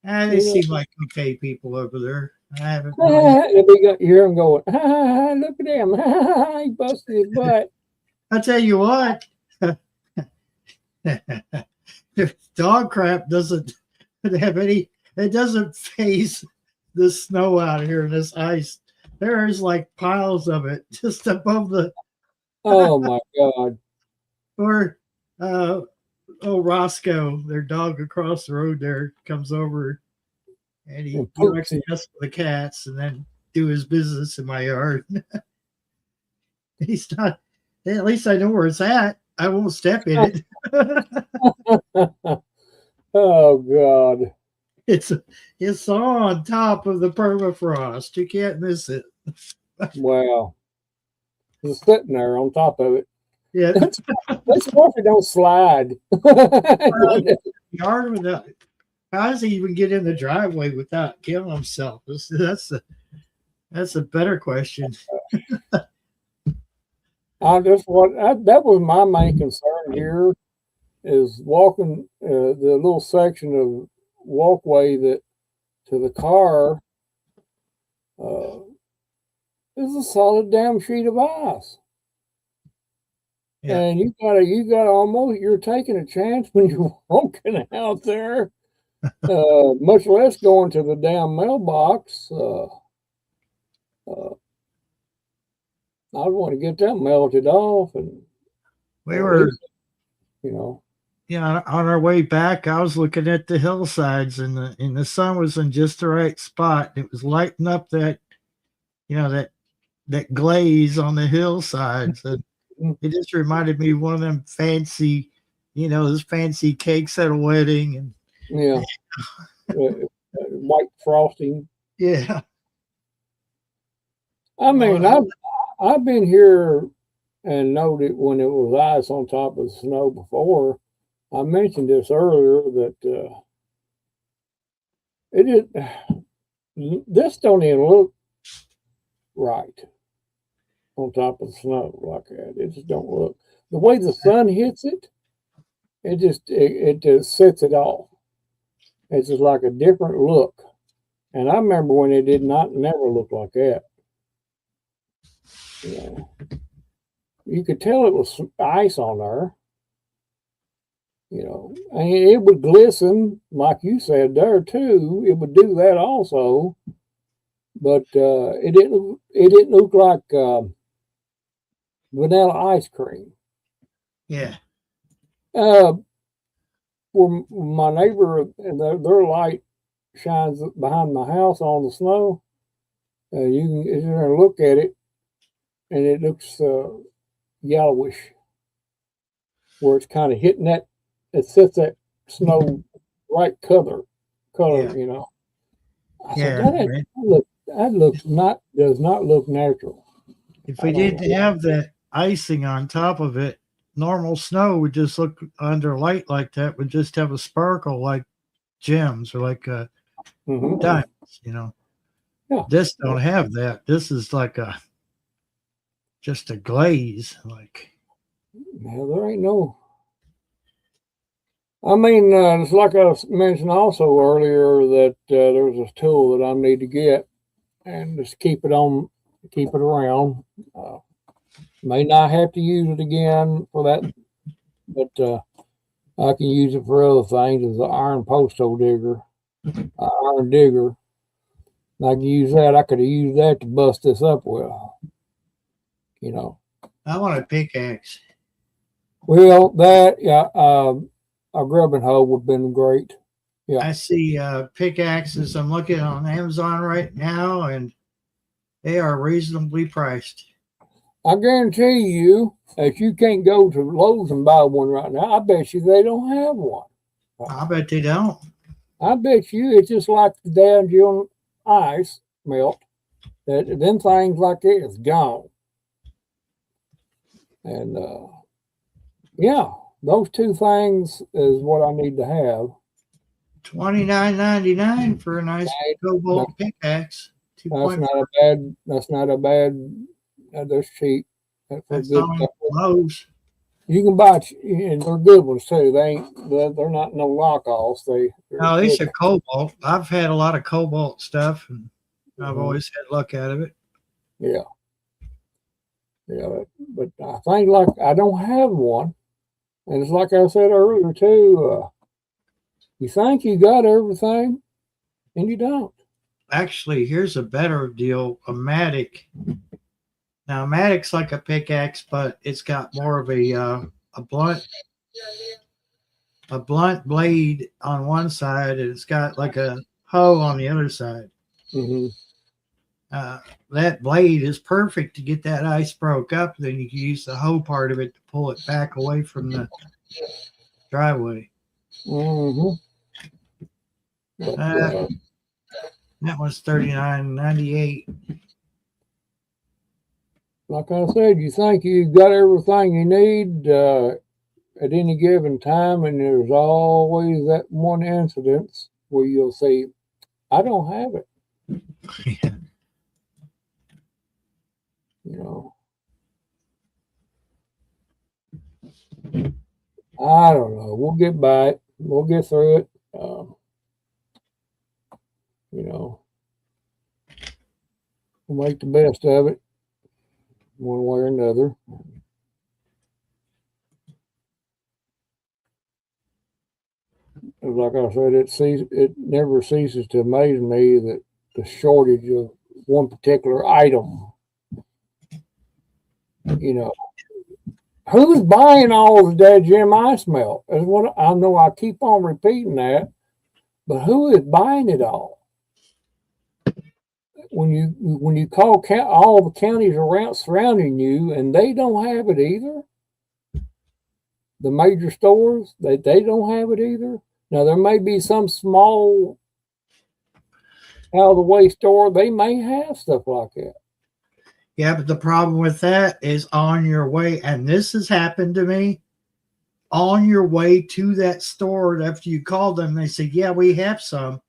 They seem like okay people over there. I haven't. You hear them going, look at him. He busted his butt. I'll tell you what. Dog crap doesn't have any. It doesn't phase the snow out here and this ice. There's like piles of it just above the. Oh my God. Or Roscoe, their dog across the road there, comes over and he likes to mess with the cats and then do his business in my yard. He's not. At least I know where it's at. I won't step in it. Oh God. It's on top of the permafrost. You can't miss it. Wow. Just sitting there on top of it. Yeah. That's why it don't slide. Yard without. How does he even get in the driveway without killing himself? That's a better question. That was my main concern here is walking the little section of walkway that to the car is a solid damn sheet of ice. Yeah. And you gotta almost, you're taking a chance when you're walking out there, much less going to the damn mailbox. I'd want to get that melted off, and we were, Yeah, on our way back, I was looking at the hillsides, and the sun was in just the right spot. It was lighting up that, that glaze on the hillsides. And it just reminded me of one of them fancy, those fancy cakes at a wedding, and white frosting. Yeah. I mean, I've been here and noted when it was ice on top of the snow before. I mentioned this earlier that this don't even look right on top of the snow like that. It just don't look. The way the sun hits it, it just sets it off. It's just like a different look. And I remember when it never look like that. You could tell it was ice on there. You know, and it would glisten, like you said there too. It would do that also, but it didn't look like vanilla ice cream. Yeah. Uh, where my neighbor and their light shines behind my house on the snow. You can look at it, and it looks yellowish, where it's kind of hitting that. It sets that snow right color. Yeah. You know. I said Yeah. Right. that looks not does not look natural. If I we don't didn't know. have that icing on top of it, normal snow would just look under light like that, would just have a sparkle like gems or like Hmm. diamonds, you know. Yeah. This don't have that. This is like a just a glaze. Like, Now, there ain't no. I mean, it's like I mentioned also earlier that there's a tool that I need to get and just keep it around. Uh, may not have to use it again for that, but I can use it for other things as an iron postal digger, iron digger. I can use that. I could have used that to bust this up with, you know. I want a pickaxe. Well, that yeah, a grubbing hoe would have been great. Yeah, I see pickaxes. I'm looking on Amazon right now, and they are reasonably priced. I guarantee you, if you can't go to Lowe's and buy one right now, I bet you they don't have one. I bet they don't. I bet you it's just like the down June ice melt. That them things like that is gone. And yeah, those two things is what I need to have. $29.99 for a nice That, cobalt pickaxe. that's 2.5. not a bad. That's not a bad. That's cheap. That's for That's good on stuff. Lowe's. You can buy, and they're good ones too. They're not no knockoffs. They're No, these good. are cobalt. I've had a lot of cobalt stuff, and I've Mhm. always had luck out of it. Yeah, yeah. But I think like I don't have one, and it's like I said earlier too. You think you got everything, and you don't. Actually, here's a better deal: a Matic. Now, a Matic's like a pickaxe, but it's got more of a blunt blade on one side, and it's got like a hoe on the other side. Hmm. Uh, that blade is perfect to get that ice broke up. Then you can use the hoe part of it to pull it back away from the driveway. Hmm. But That was $39.98. like I said, you think you got everything you need at any given time, and there's always that one incident where you'll say, "I don't have it." You know. I don't know. We'll get by it. We'll get through it. You know, we'll make the best of it, one way or another. Like I said, it never ceases to amaze me that the shortage of one particular item. You know, who's buying all the dead Jim ice melt? Is what I know. I keep on repeating that, but who is buying it all? When you call all the counties around surrounding you, and they don't have it either. The major stores they don't have it either. Now there may be some small out of the way store they may have stuff like that. Yeah, but the problem with that is on your way, and this has happened to me, on your way to that store after you call them, they say, yeah, we have some.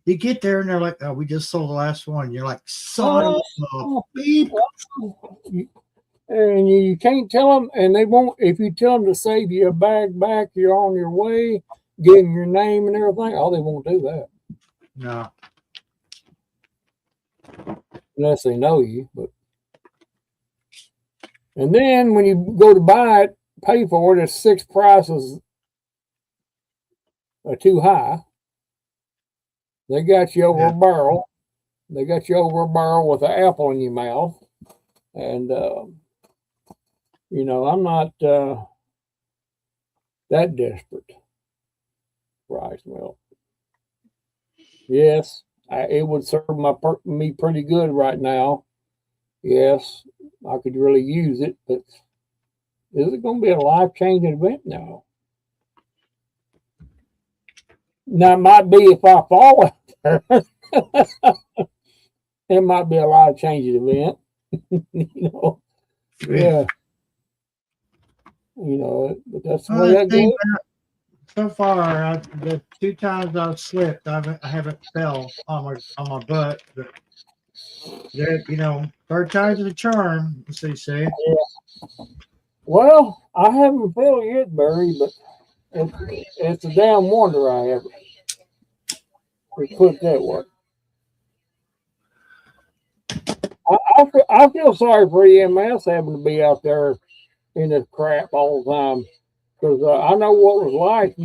You get there and they're like, oh, we just sold the last one. You're like, son of a beep. And you can't tell them, and they won't. If you tell them to save you a bag back, you're on your way, give them your name and everything. Oh, they won't do that No. unless they know you. But and then when you go to buy it, pay for it, it's six prices are too high. They got you over a barrel. They got you over a barrel with an apple in your mouth. And, I'm not that desperate for ice milk. Yes, it would serve me pretty good right now. Yes, I could really use it, but is it going to be a life-changing event? No. Now, it might be if I fall out there. It might be a life-changing event. Yeah. But that's the way that goes. So far, the 2 times I've slipped, I haven't fell on my butt. But third time's the charm, as they say. Yeah. Well, I haven't fell yet, Barry, but it's a damn wonder I ever. We put it that way. I feel sorry for EMS having to be out there in this crap all the time, because I know what it was like.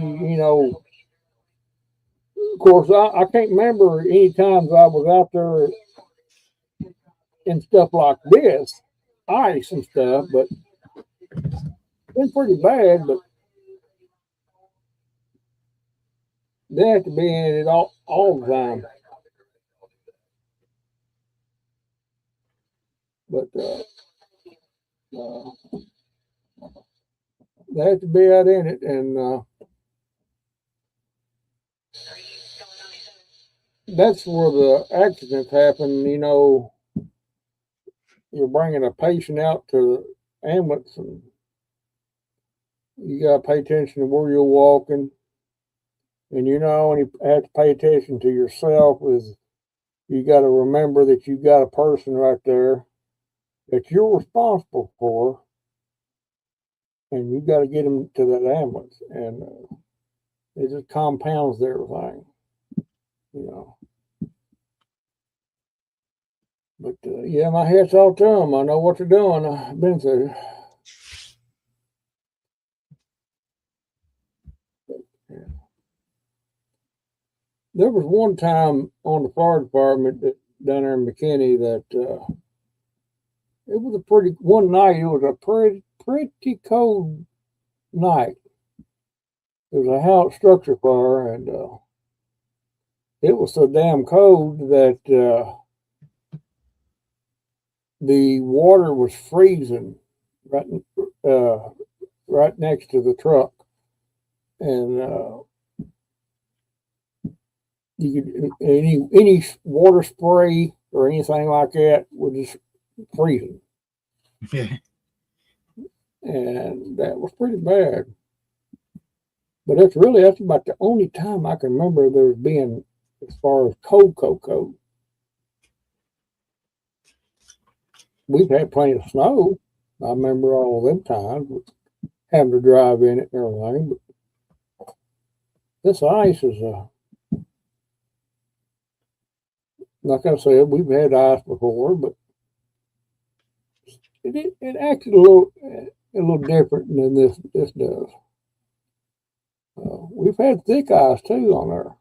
Of course, I can't remember any times I was out there in stuff like this, ice and stuff, but it's been pretty bad. But they have to be in it all the time. But they have to be out in it, and that's where the accidents happen. You're bringing a patient out to the ambulance, and you got to pay attention to where you're walking. And you have to pay attention to yourself. Is you got to remember that you got a person right there that you're responsible for, and you got to get them to that ambulance, and it just compounds everything. But yeah, my hat's off to them. I know what they're doing. I've been through. Yeah. There was one time on the fire department down there in McKinney that it was one night. It was a pretty cold night. It was a house structure fire, and it was so damn cold that the water was freezing right next to the truck, and you could any water spray or anything like that was just freezing. Yeah. And that was pretty bad. But that's about the only time I can remember there being as far as cold. We've had plenty of snow. I remember all them times having to drive in it and everything. But this ice is like I said, we've had ice before, but it acted a little different than this does. We've had thick ice too on there,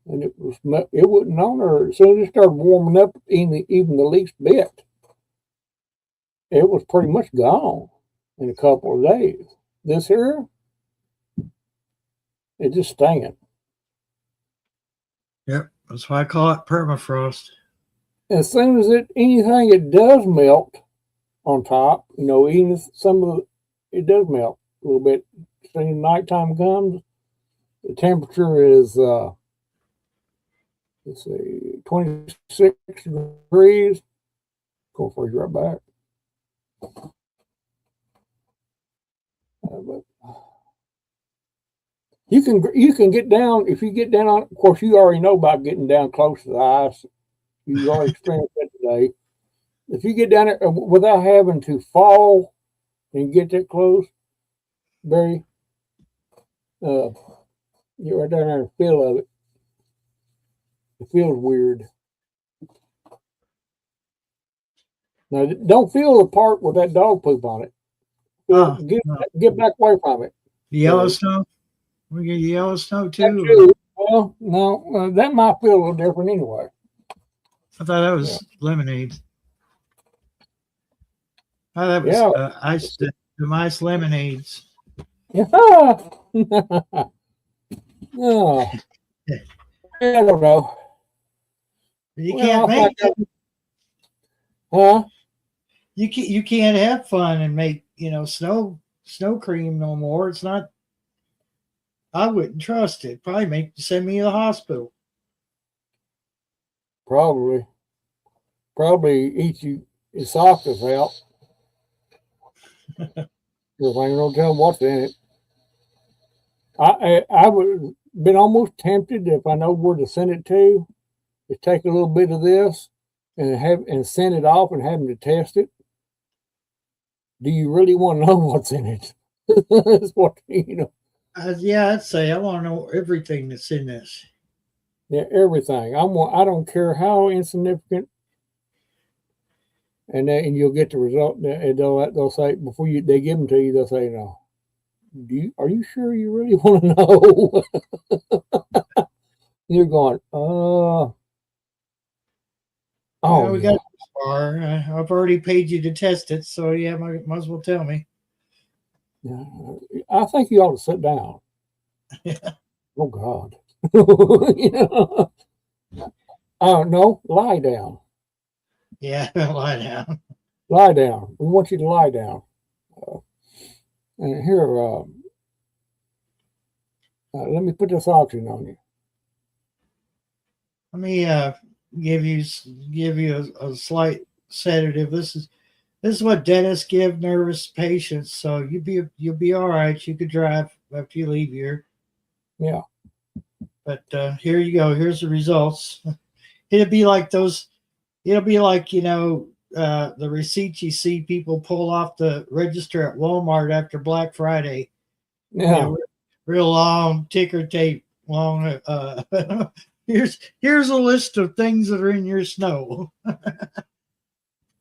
and it wasn't on there as soon as it started warming up, even the least bit. It was pretty much gone in a couple of days. This here, it just staying. Yep, that's why I call it permafrost. As soon as anything it does melt on top, even if it does melt a little bit. As soon as nighttime comes, the temperature is let's see, 26 degrees. Go freeze right back. But you can get down if you get down on. Of course, you already know about getting down close to the ice. You already experienced that today. If you get down there without having to fall and get that close, Barry, you're right down there in the feel of it. It feels weird. Now, don't feel the part with that dog poop on it. Get back away from it. The Yellowstone? We get yellow snow That too. too. Well, no, that might feel a little different anyway. I thought that was Yeah. lemonade. Oh, that was Yeah. ice. The ice lemonades. Yeah. No, I don't know. You Well, can't I make think, huh? you can't have fun and make snow cream no more. It's not. I wouldn't trust it. Probably send me to the hospital. Probably eat you esophagus out. Because I ain't no telling what's in it. I would been almost tempted if I know where to send it to take a little bit of this and send it off and have them to test it. Do you really want to know what's in it? That's what Yeah, I'd say I want to know everything that's in this. Yeah, everything. I don't care how insignificant, and you'll get the result. And they'll say before they give them to you, they'll say, "No, are you sure you really want to know?" You're going, Well, oh we yeah. got this far. I've already paid you to test it, so yeah, might as well tell me. Yeah. I think you ought to sit down. Yeah. Oh God. Oh no, lie down. Yeah, lie down. Lie down. We want you to lie down. And here, let me put this oxygen on you. Let me give you a slight sedative. This is what dentists give nervous patients, so you'll be all right. You could drive after you leave here. Yeah. But here you go. Here's the results. It'll be like those. It'll be like the receipts you see people pull off the register at Walmart after Black Friday. Yeah. Real long ticker tape. Long. Here's a list of things that are in your snow.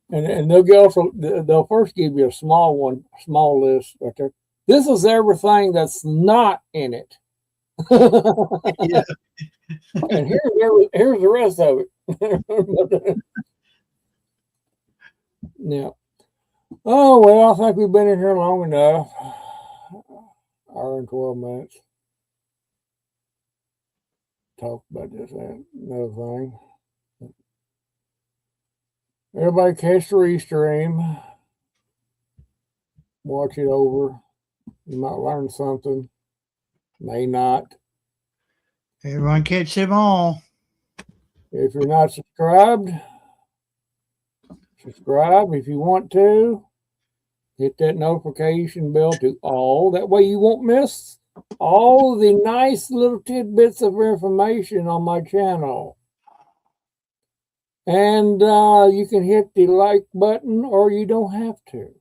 And they'll first give you a small list right there. This is everything that's not in it. Yeah. And here's the rest of it. Yeah. Oh well, I think we've been in here long enough. Hour and 12 minutes. Talk about this and another thing. Everybody catch the restream. Watch it over. You might learn something. May not. Everyone catch them all. If you're not subscribed, subscribe if you want to. Hit that notification bell to all. That way you won't miss all the nice little tidbits of information on my channel. And you can hit the like button or you don't have to.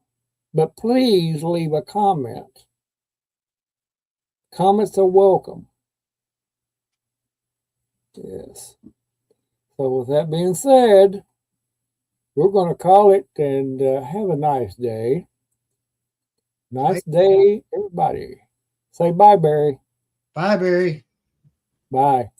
But please leave a comment. Comments are welcome. Yes. So with that being said, we're going to call it and have a nice day. Nice day, everybody. Say bye, Barry. Bye, Barry. Bye.